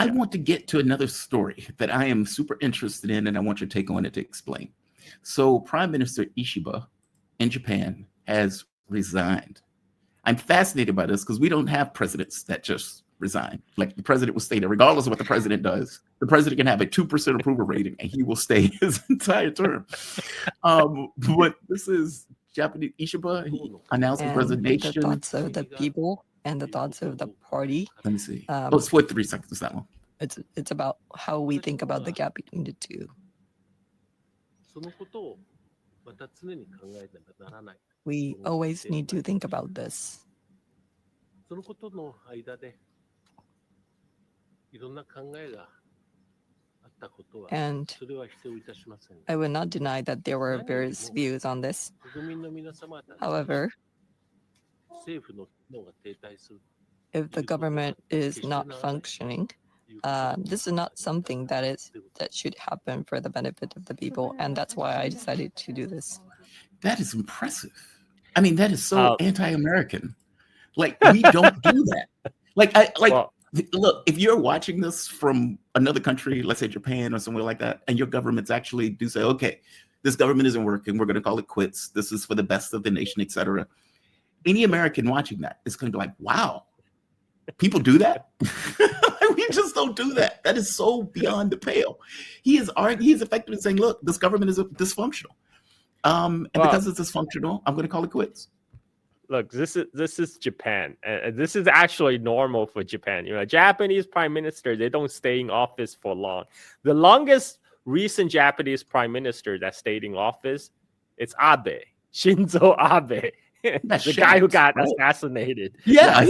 I want to get to another story that I am super interested in, and I want your take on it to explain. So, Prime Minister Ishiba in Japan has resigned. I'm fascinated by this because we don't have presidents that just resign. Like the president will stay there, regardless of what the president does. The president can have a 2% approval rating, and he will stay his entire term. But this is Japanese Ishiba. He announced his And the resignation. thoughts of the people and the thoughts of the party. Let me see. It's 43 seconds, that one. It's about how we think about the gap between the two. We always need to think about this. And I will not deny that there were various views on this. However, if the government is not functioning, this is not something that should happen for the benefit of the people, and that's why I decided to do this. That is impressive. I mean, that is so anti-American. Like, we don't do that. Look, if you're watching this from another country, let's say Japan or somewhere like that, and your governments actually do say, okay, this government isn't working, we're going to call it quits, this is for the best of the nation, etc. Any American watching that is going to be like, wow, people do that? We just don't do that. That is so beyond the pale. He is effectively saying, look, this government is dysfunctional. Because it's dysfunctional, I'm going to call it quits. Look, this is Japan, and this is actually normal for Japan. Japanese prime minister, they don't stay in office for long. The longest recent Japanese prime minister that stayed in office, it's Abe, Shinzo Abe, the guy who got assassinated. Yeah.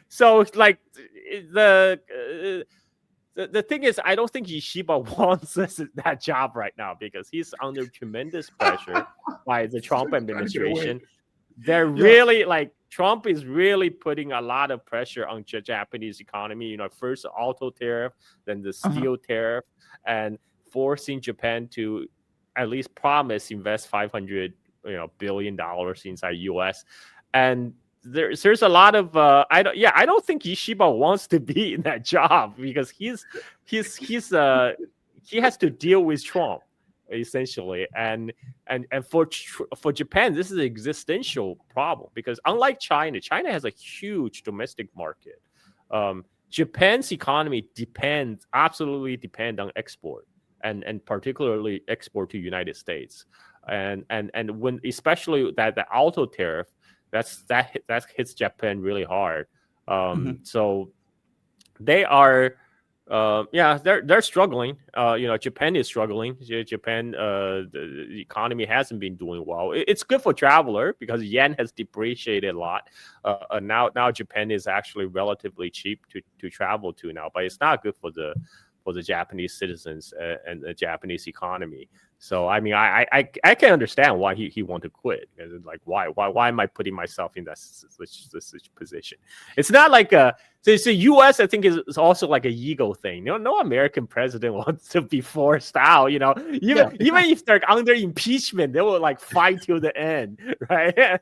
So like the thing is, I don't think Ishiba wants that job right now because he's under tremendous pressure by the Trump administration. They're really Trump is really putting a lot of pressure on the Japanese economy. First the auto tariff, then the steel tariff, and forcing Japan to at least promise invest $500 billion inside U.S. And there's a lot of I don't think Ishiba wants to be in that job because he has to deal with Trump essentially, and for Japan this is an existential problem because unlike China has a huge domestic market. Japan's economy absolutely depend on export and particularly export to United States, and when especially that the auto tariff. That hits Japan really hard. So they are, they're struggling. Japan is struggling. Japan, the economy hasn't been doing well. It's good for traveler because yen has depreciated a lot. Now Japan is actually relatively cheap to travel to now, but it's not good for the Japanese citizens and the Japanese economy. So I mean, I can understand why he want to quit. Like why am I putting myself in this position? It's not like the U.S. I think is also like a ego thing. No American president wants to be forced out. Even if they're under impeachment, they will fight till the end, right? And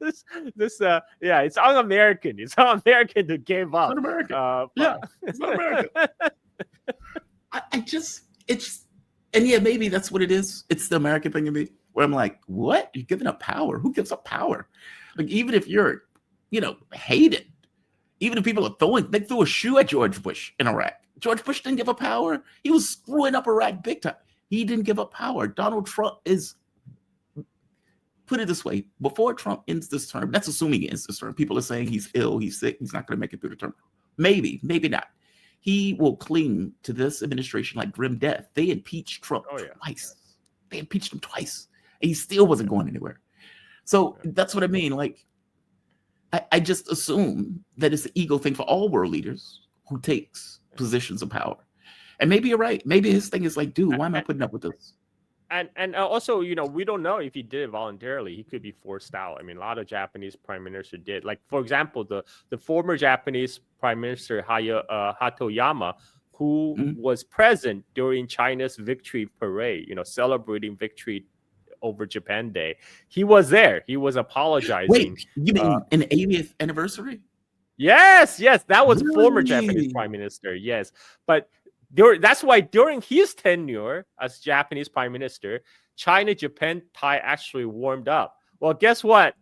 it's un-American. It's un-American to give up. It's un-American. It's un-American. Maybe that's what it is. It's the American thing to me, where I'm like, what? You're giving up power? Who gives up power? Like, even if you're, hated, even if people are they threw a shoe at George Bush in Iraq. George Bush didn't give up power. He was screwing up Iraq big time. He didn't give up power. Donald Trump put it this way, before Trump ends this term, that's assuming he ends this term. People are saying he's ill, he's sick, he's not going to make it through the term. Maybe not. He will cling to this administration like grim death. They impeached Trump twice. They impeached him twice. And he still wasn't going anywhere. So that's what I mean. Like, I just assume that it's the ego thing for all world leaders who takes positions of power. And maybe you're right. Maybe his thing is like, dude, why am I putting up with this? And also, we don't know if he did it voluntarily. He could be forced out. I mean, a lot of Japanese prime ministers did. Like, for example, the former Japanese prime minister Hatoyama, who was present during China's victory parade, celebrating victory over Japan Day. He was there. He was apologizing. Wait, you mean an 80th anniversary? Yes, that was former Japanese Really? prime minister. Yes, but that's why during his tenure as Japanese prime minister, China-Japan tie actually warmed up. Well, guess what?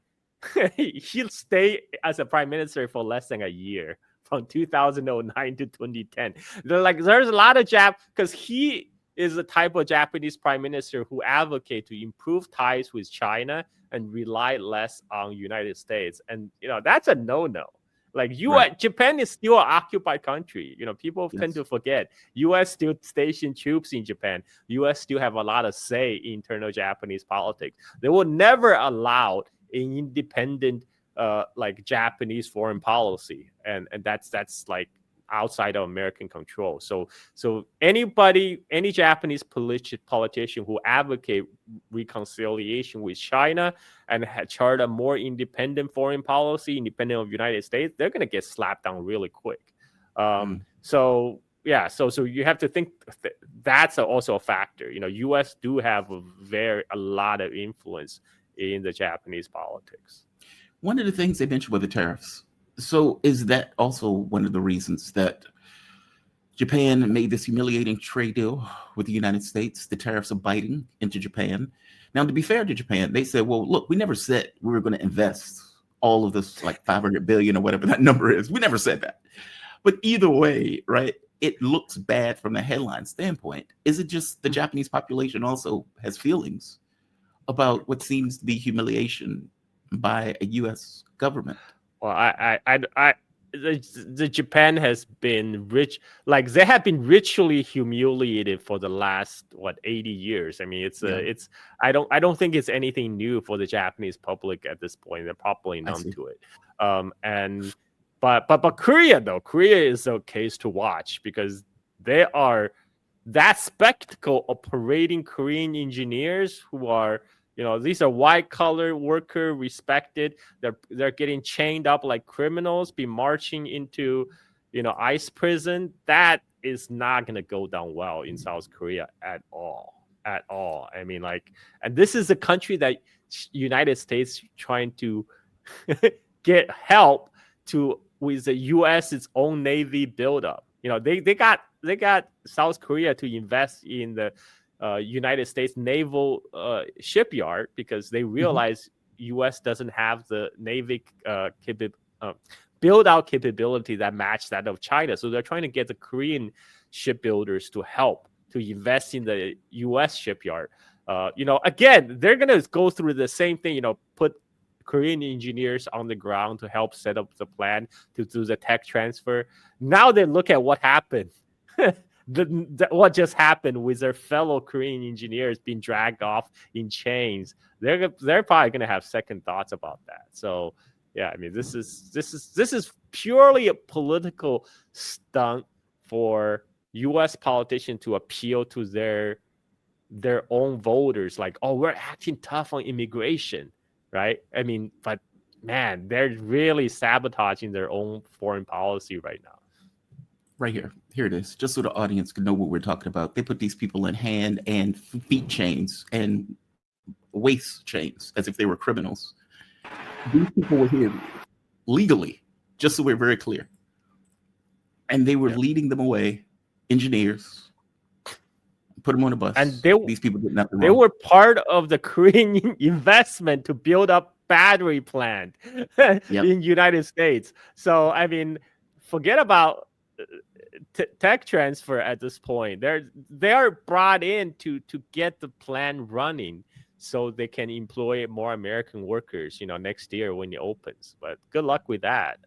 He'll stay as a prime minister for less than a year, from 2009 to 2010. There's a lot of because he is the type of Japanese prime minister who advocate to improve ties with China and rely less on United States. And that's a no-no. Like Japan is still an occupied country. People tend to forget. U.S. still station troops in Japan. U.S. still have a lot of say in internal Japanese politics. They will never allow an independent like Japanese foreign policy, and that's like outside of American control. So any Japanese politician who advocate reconciliation with China and chart a more independent foreign policy, independent of United States, they're going to get slapped down really quick. So you have to think that's also a factor. U.S. do have a lot of influence in the Japanese politics. One of the things they mentioned were the tariffs. So is that also one of the reasons that Japan made this humiliating trade deal with the United States? The tariffs are biting into Japan. Now, to be fair to Japan, they said, well, look, we never said we were going to invest all of this, like 500 billion or whatever that number is. We never said that. But either way, right, it looks bad from the headline standpoint. Is it just the Japanese population also has feelings about what seems to be humiliation by a U.S. government? Well, the Japan has been they have been ritually humiliated for the last 80 years. I mean, I don't think it's anything new for the Japanese public at this point. They're probably numb to it. But Korea is a case to watch, because they are that spectacle of parading Korean engineers who are, these are white-collar worker, respected. They're getting chained up like criminals, be marching into, ICE prison. That is not going to go down well in South Korea at all. I mean, and this is a country that United States trying to get help with the U.S. its own Navy buildup. They got South Korea to invest in the United States naval shipyard, because they realize U.S. doesn't have the Navy build out capability that match that of China. So they're trying to get the Korean shipbuilders to help to invest in the U.S. shipyard. Again, they're going to go through the same thing, put Korean engineers on the ground to help set up the plan to do the tech transfer. Now they look at what happened. What just happened with their fellow Korean engineers being dragged off in chains. They're probably going to have second thoughts about that. So yeah, I mean, this is purely a political stunt for U.S. politicians to appeal to their own voters, like, oh, we're acting tough on immigration, right? I mean, but man, they're really sabotaging their own foreign policy right now. Right here. Here it is. Just so the audience can know what we're talking about. They put these people in hand and feet chains and waist chains as if they were criminals. These people were here legally, just so we're very clear. And they were leading them away, engineers, put them on a bus. And these people did nothing wrong. They were part of the Korean investment to build up battery plant in United States. So, I mean, forget about tech transfer at this point. They are brought in to get the plan running so they can employ more American workers, next year when it opens. But good luck with that.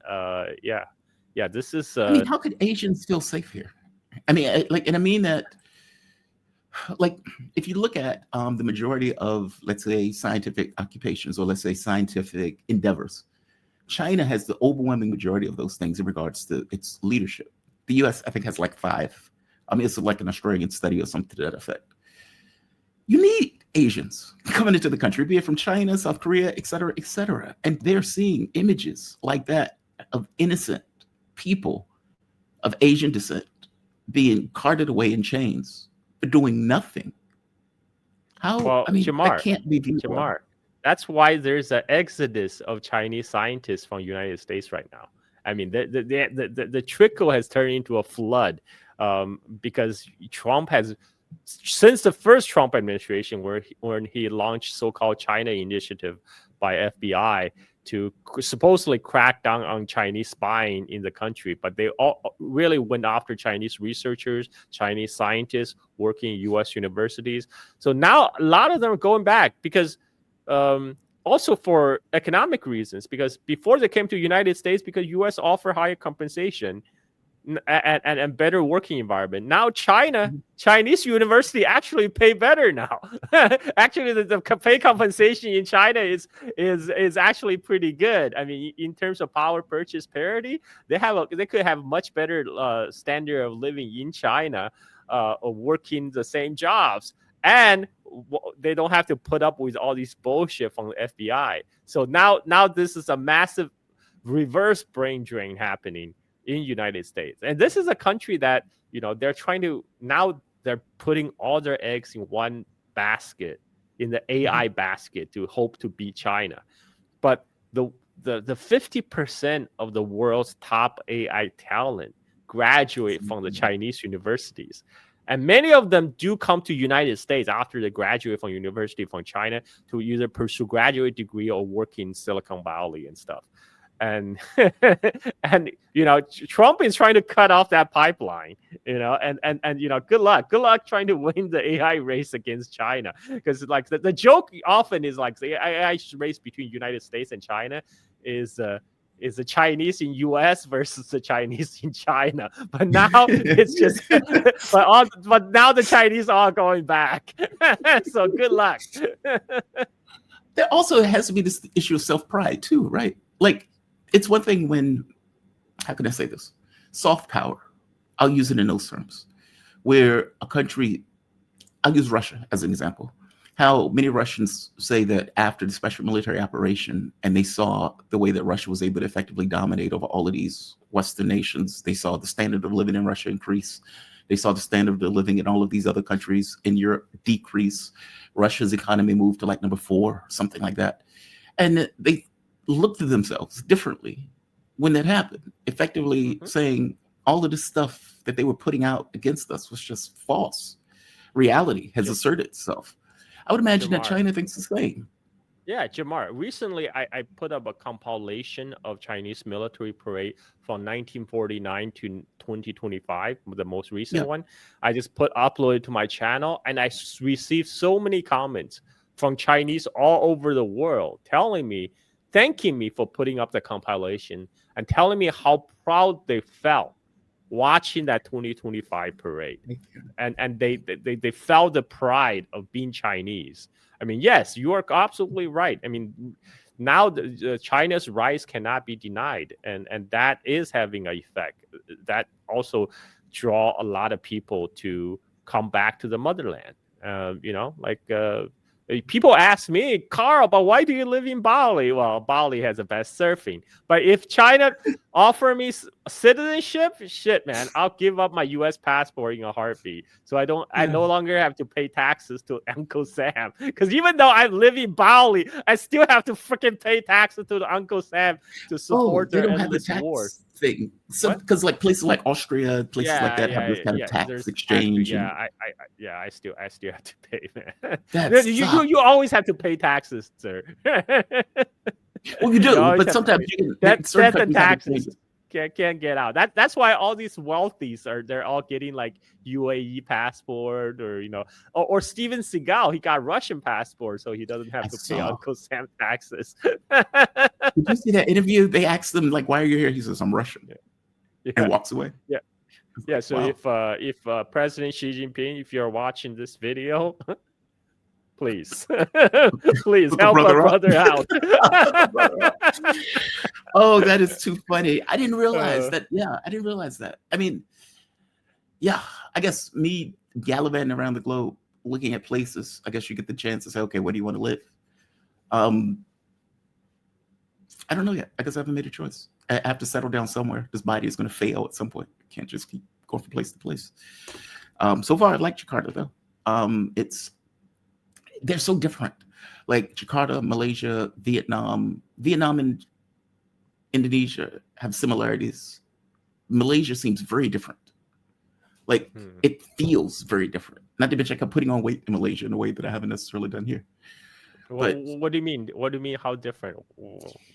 This is. I mean, how could Asians feel safe here? I mean, and I mean that. Like, if you look at the majority of, let's say, scientific occupations, or let's say scientific endeavors, China has the overwhelming majority of those things in regards to its leadership. The U.S., I think, has like 5. I mean, it's like an Australian study or something to that effect. You need Asians coming into the country, be it from China, South Korea, et cetera, and they're seeing images like that of innocent people of Asian descent being carted away in chains for doing nothing. Jamar, that can't be viewed. Jamar, that's why there's an exodus of Chinese scientists from the United States right now. I mean, the trickle has turned into a flood, because Trump has, since the first Trump administration, when he launched so-called China Initiative by FBI to supposedly crack down on Chinese spying in the country, but they all really went after Chinese researchers, Chinese scientists working in U.S. universities. So now a lot of them are going back because also for economic reasons, because before they came to the United States, because U.S. offer higher compensation and better working environment. Now Chinese university actually pay better now. Actually, the pay compensation in China is actually pretty good. I mean, in terms of power purchase parity, they could have much better standard of living in China, of working the same jobs, and they don't have to put up with all these bullshit from the FBI. So now this is a massive reverse brain drain happening in United States. And this is a country that, they're putting all their eggs in one basket, in the AI basket, to hope to beat China. But the 50% of the world's top AI talent graduate from the Chinese universities. And many of them do come to United States after they graduate from university from China to either pursue graduate degree or work in Silicon Valley and stuff. And Trump is trying to cut off that pipeline, and good luck trying to win the AI race against China, because like the joke often is like the AI race between United States and China is the Chinese in US versus the Chinese in China. But now it's just but now the Chinese are going back. So good luck. There also has to be this issue of self-pride too, right? Like, it's one thing when, how can I say this? Soft power, I'll use it in those terms, where a country, I'll use Russia as an example. How many Russians say that after the special military operation, and they saw the way that Russia was able to effectively dominate over all of these Western nations, they saw the standard of living in Russia increase. They saw the standard of living in all of these other countries in Europe decrease. Russia's economy moved to like number 4, something like that. And they looked at themselves differently when that happened, effectively saying all of this stuff that they were putting out against us was just false. Reality has asserted itself. I would imagine that China thinks the same. Yeah, Jamar, recently I put up a compilation of Chinese military parade from 1949 to 2025, the most recent one. I just uploaded to my channel, and I received so many comments from Chinese all over the world thanking me for putting up the compilation and telling me how proud they felt watching that 2025 parade. And they felt the pride of being Chinese. I mean, yes, you are absolutely right. I mean, now China's rise cannot be denied, and that is having an effect. That also draw a lot of people to come back to the motherland. People ask me, Carl, but why do you live in Bali? Well, Bali has the best surfing. But if China offer me citizenship, shit, man, I'll give up my U.S. passport in a heartbeat. So I no longer have to pay taxes to Uncle Sam. Because even though I live in Bali, I still have to freaking pay taxes to the Uncle Sam to support their endless wars. Thing. So because like places like Austria, places like that have this kind of tax exchange. I still have to pay, man. You always have to pay taxes, sir. Well, you do, but sometimes you can set the taxes. Can't get out. That's why all these wealthies they're all getting like UAE passport, or Steven Seagal, he got Russian passport, so he doesn't have to pay Uncle Sam taxes. Did you see that interview? They asked him like, "Why are you here?" He says, "I'm Russian," and walks away. Yeah. So wow. if President Xi Jinping, if you're watching this video, please help our brother out. Oh, that is too funny. I didn't realize that. Yeah, I didn't realize that. I mean, yeah, I guess me gallivanting around the globe, looking at places, I guess you get the chance to say, okay, where do you want to live? I don't know yet. I guess I haven't made a choice. I have to settle down somewhere. This body is going to fail at some point. I can't just keep going from place to place. So far, I like Jakarta, though. They're so different. Like Jakarta, Malaysia, Vietnam and Indonesia have similarities. Malaysia seems very different. Like it feels very different. Not to mention, I'm putting on weight in Malaysia in a way that I haven't necessarily done here. Well, what do you mean? What do you mean? How different?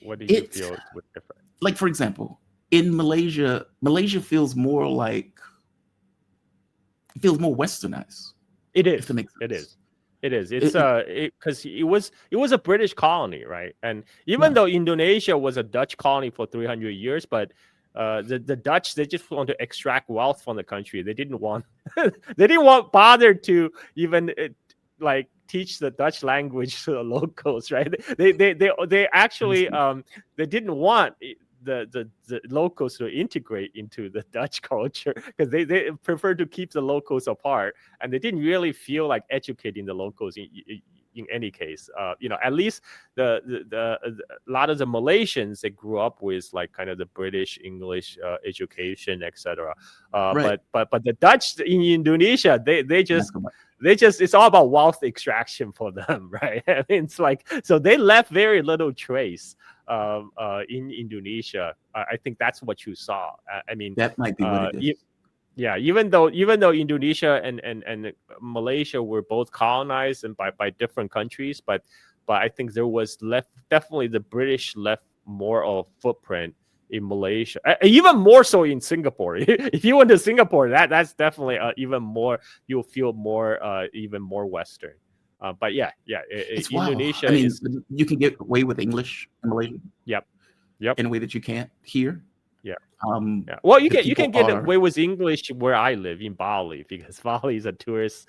What did you feel was different? Like, for example, in Malaysia, Malaysia feels more like westernized. It is. It is. It is. It's because it was a British colony, right? And even though Indonesia was a Dutch colony for 300 years, but the Dutch, they just want to extract wealth from the country. They didn't want bother to even like teach the Dutch language to the locals, right? They actually they didn't want the locals to integrate into the Dutch culture because they prefer to keep the locals apart, and they didn't really feel like educating the locals in any case. At least a lot of the Malaysians, they grew up with like kind of the British English education, etc. Right. But the Dutch in Indonesia, they just it's all about wealth extraction for them, right? I mean, it's like, so they left very little trace in Indonesia. I think that's what you saw. I mean, that might be what it is. Yeah, even though Indonesia and Malaysia were both colonized and by different countries, but I think there was definitely the British left more of footprint in Malaysia, even more so in Singapore. If you went to Singapore, that's definitely even more. You'll feel more even more Western. But Indonesia. I mean, you can get away with English in Malaysia. Yep. In a way that you can't here. Yeah. Well, you can get away with English where I live in Bali, because Bali is a tourist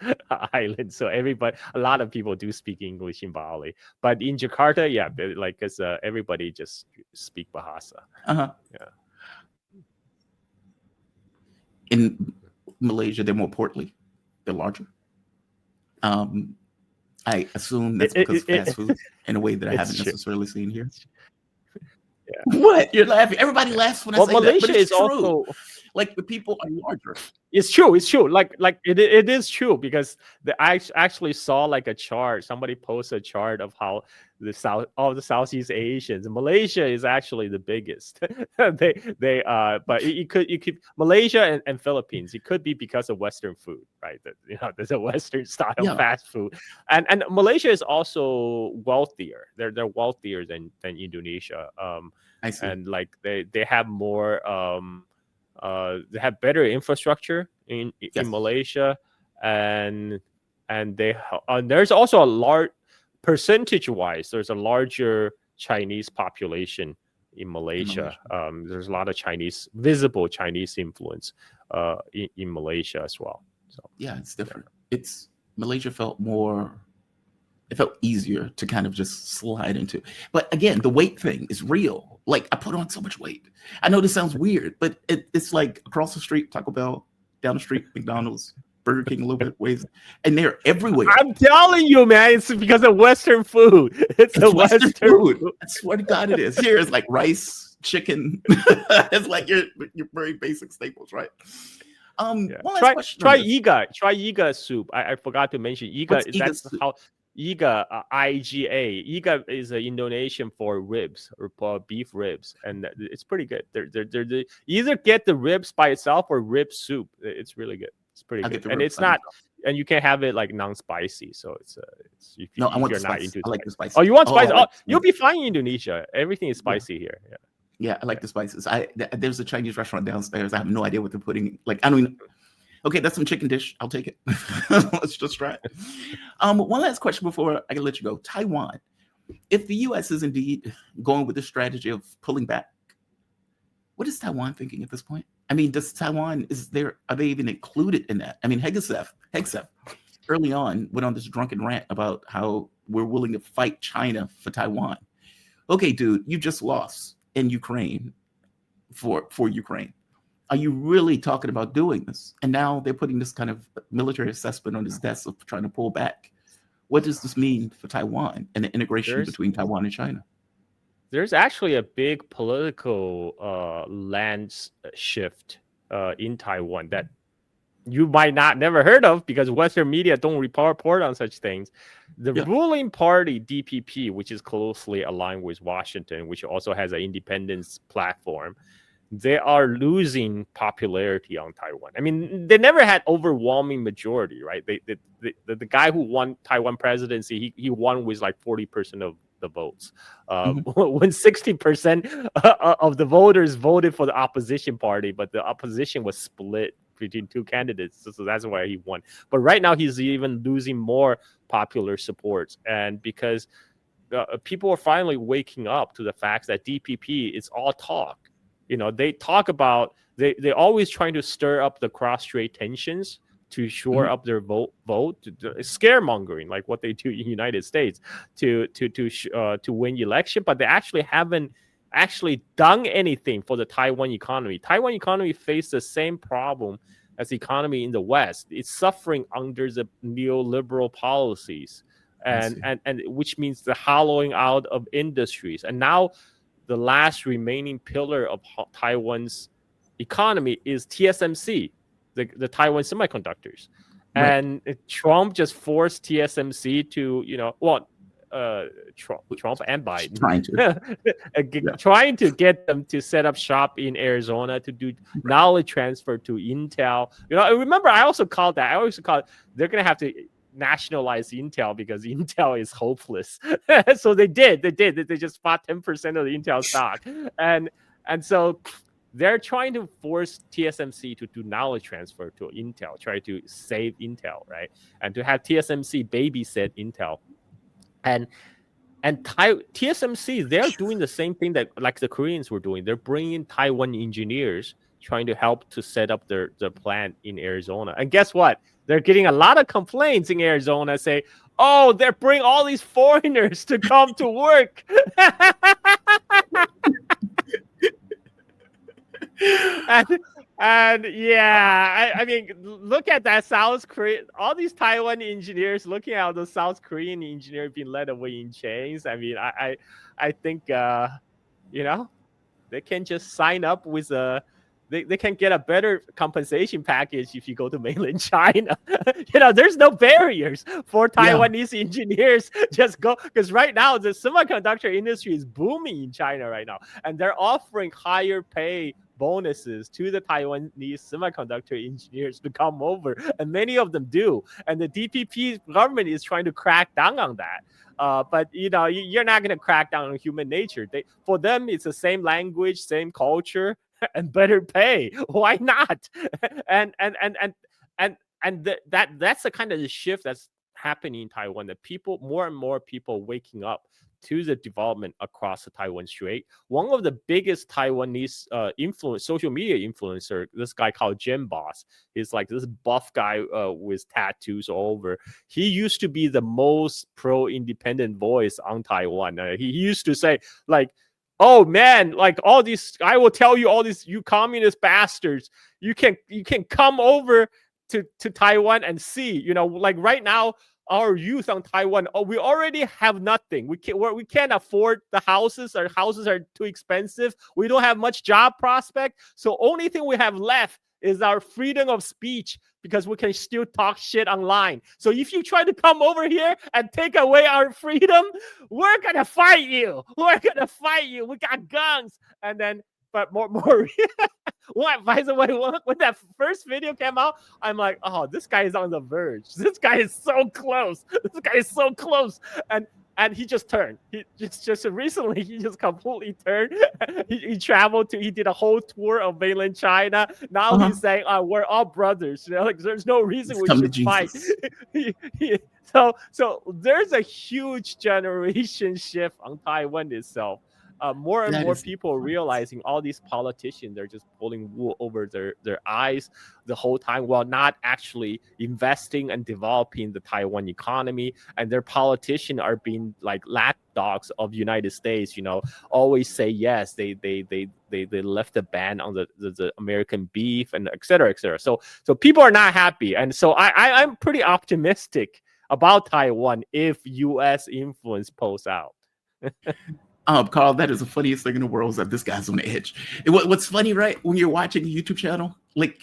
island, so a lot of people do speak English in Bali. But in Jakarta, like because everybody just speak Bahasa. Yeah. In Malaysia, they're more portly. They're larger. I assume that's because of fast food in a way that I haven't necessarily seen here. Yeah. What? You're laughing. Everybody laughs when I say Malaysia that. But it's is true. Also, like the people are larger. It's true. Like it is true, because I actually saw like a chart. Somebody posted a chart of how all the Southeast Asians. Malaysia is actually the biggest. But it could Malaysia and Philippines. It could be because of Western food, right? There's a Western style fast food, and Malaysia is also wealthier. They're wealthier than Indonesia. I see. And like they have more. They have better infrastructure in Malaysia, and there's also a large percentage-wise. There's a larger Chinese population in Malaysia. There's a lot of visible Chinese influence in Malaysia as well. So yeah, it's different. Malaysia felt more. It felt easier to kind of just slide into. But again, the weight thing is real. Like, I put on so much weight. I know this sounds weird, but it's like across the street, Taco Bell, down the street, McDonald's, Burger King, a little bit ways, and they're everywhere. I'm telling you, man, it's because of Western food. It's Western food. I swear to God, it is. Here it's like rice, chicken. It's like your very basic staples, right? Try iga soup. I forgot to mention iga. That's soup? How. Iga, IGA. Iga is an Indonesian for ribs or beef ribs, and it's pretty good. They're either get the ribs by itself or rib soup. It's really good. It's pretty good, and it's not. And you can have it like non-spicy. So it's if I want you're the not spice. into. I like the spicy. Oh, you want spicy? You'll be fine in Indonesia. Everything is spicy here. Yeah, I like the spices. There's a Chinese restaurant downstairs. I have no idea what they're putting. Like, I don't even. Okay, that's some chicken dish. I'll take it. Let's just try it. One last question before I can let you go. Taiwan. If the U.S. is indeed going with the strategy of pulling back, what is Taiwan thinking at this point? I mean, are they even included in that? I mean, Hegseth early on went on this drunken rant about how we're willing to fight China for Taiwan. Okay, dude, you just lost in Ukraine for Ukraine. Are you really talking about doing this? And now they're putting this kind of military assessment on his desk of trying to pull back. What does this mean for Taiwan and the integration between Taiwan and China? There's actually a big political land shift in Taiwan that you might not never heard of because Western media don't report on such things. The ruling party, DPP, which is closely aligned with Washington, which also has an independence platform, they are losing popularity on Taiwan. I mean, they never had overwhelming majority, right? The guy who won Taiwan presidency, he won with like 40% of the votes. When 60% of the voters voted for the opposition party, but the opposition was split between two candidates, so that's why he won. But right now, he's even losing more popular support, and because people are finally waking up to the fact that DPP is all talk. They talk about they always trying to stir up the cross-strait tensions to shore up their vote, scaremongering like what they do in the United States to win election, but they actually haven't actually done anything for the Taiwan economy. Taiwan economy faced the same problem as the economy in the West. It's suffering under the neoliberal policies, and which means the hollowing out of industries. And now the last remaining pillar of Taiwan's economy is TSMC, the Taiwan semiconductors. Right. And Trump just forced TSMC to, Trump and Biden trying to get them to set up shop in Arizona to do knowledge transfer to Intel. Remember, I always called it, they're going to have to nationalize Intel because Intel is hopeless. So they did. They just bought 10% of the Intel stock. And so they're trying to force TSMC to do knowledge transfer to Intel, try to save Intel, right? And to have TSMC babysit Intel. And TSMC, they're doing the same thing that like the Koreans were doing. They're bringing Taiwan engineers trying to help to set up their plant in Arizona. And guess what? They're getting a lot of complaints in Arizona say, oh, they're bringing all these foreigners to come to work. And yeah, I mean, look at that South Korea, all these Taiwan engineers looking at the South Korean engineer being led away in chains. I mean, I think, they can just sign up with they can get a better compensation package if you go to mainland China. There's no barriers for Taiwanese engineers. Just go, because right now the semiconductor industry is booming in China right now, and they're offering higher pay bonuses to the Taiwanese semiconductor engineers to come over, and many of them do. And the DPP government is trying to crack down on that. But you're not going to crack down on human nature. For them, it's the same language, same culture, and better pay. Why not? and that's the kind of the shift that's happening in Taiwan. That more and more people waking up to the development across the Taiwan Strait. One of the biggest Taiwanese social media influencer, this guy called Jim Boss, is like this buff guy with tattoos all over. He used to be the most pro-independent voice on Taiwan. He used to say like, oh man, like all these, I will tell you all these, you communist bastards, you can come over to Taiwan and see, like right now, our youth on Taiwan, we already have nothing. We can't afford the houses. Our houses are too expensive. We don't have much job prospect. So only thing we have left is our freedom of speech, because we can still talk shit online. So if you try to come over here and take away our freedom, we're gonna fight you. We're gonna fight you. We got guns. And then, but more. By the way, when that first video came out, I'm like, oh, this guy is on the verge. This guy is so close. This guy is so close. And he just turned. He just recently, he just completely turned. He traveled he did a whole tour of mainland China. Now he's saying, we're all brothers. Like there's no reason we should fight. So there's a huge generation shift on Taiwan itself. More and more people realizing all these politicians, they're just pulling wool over their eyes the whole time while not actually investing and developing the Taiwan economy. And their politicians are being like lapdogs of the United States, always say yes. They left the ban on the American beef and et cetera, et cetera. So people are not happy. And so I'm pretty optimistic about Taiwan if U.S. influence pulls out. Carl, that is the funniest thing in the world is that this guy's on the edge. What's funny, right? When you're watching a YouTube channel, like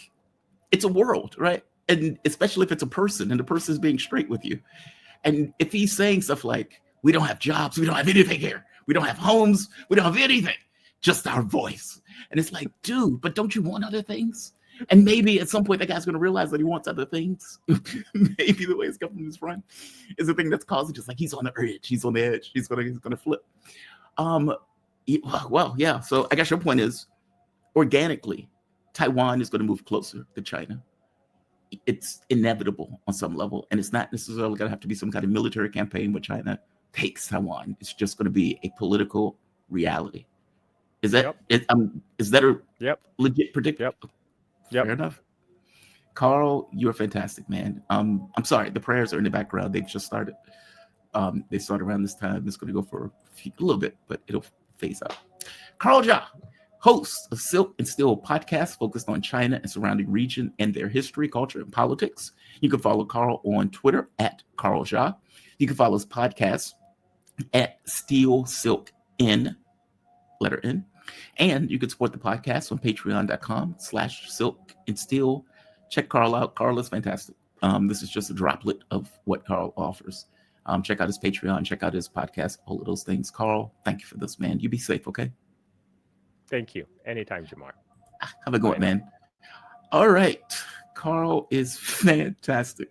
it's a world, right? And especially if it's a person and the person is being straight with you. And if he's saying stuff like, we don't have jobs, we don't have anything here, we don't have homes, we don't have anything, just our voice. And it's like, dude, but don't you want other things? And maybe at some point that guy's going to realize that he wants other things. Maybe the way it's coming from his friend is the thing that's causing, just like he's on the edge, he's on the edge, he's gonna flip. Well, yeah. So I guess your point is, organically, Taiwan is going to move closer to China. It's inevitable on some level, and it's not necessarily going to have to be some kind of military campaign where China takes Taiwan. It's just going to be a political reality. Is that is that a legit prediction? Fair enough. Carl, you're fantastic, man. I'm sorry, the prayers are in the background. They've just started. They start around this time. It's going to go for a little bit, but it'll phase out. Carl Jha, host of Silk and Steel podcast focused on China and surrounding region and their history, culture, and politics. You can follow Carl on Twitter at Carl Jha. You can follow his podcast at Steel Silk N, letter N. And you can support the podcast on patreon.com/silk and steel. Check Carl out. Carl is fantastic. This is just a droplet of what Carl offers. Check out his Patreon, check out his podcast, all of those things. Carl, thank you for this, man. You be safe, okay? Thank you. Anytime, Jamar. Have a good one, man. All right. Carl is fantastic.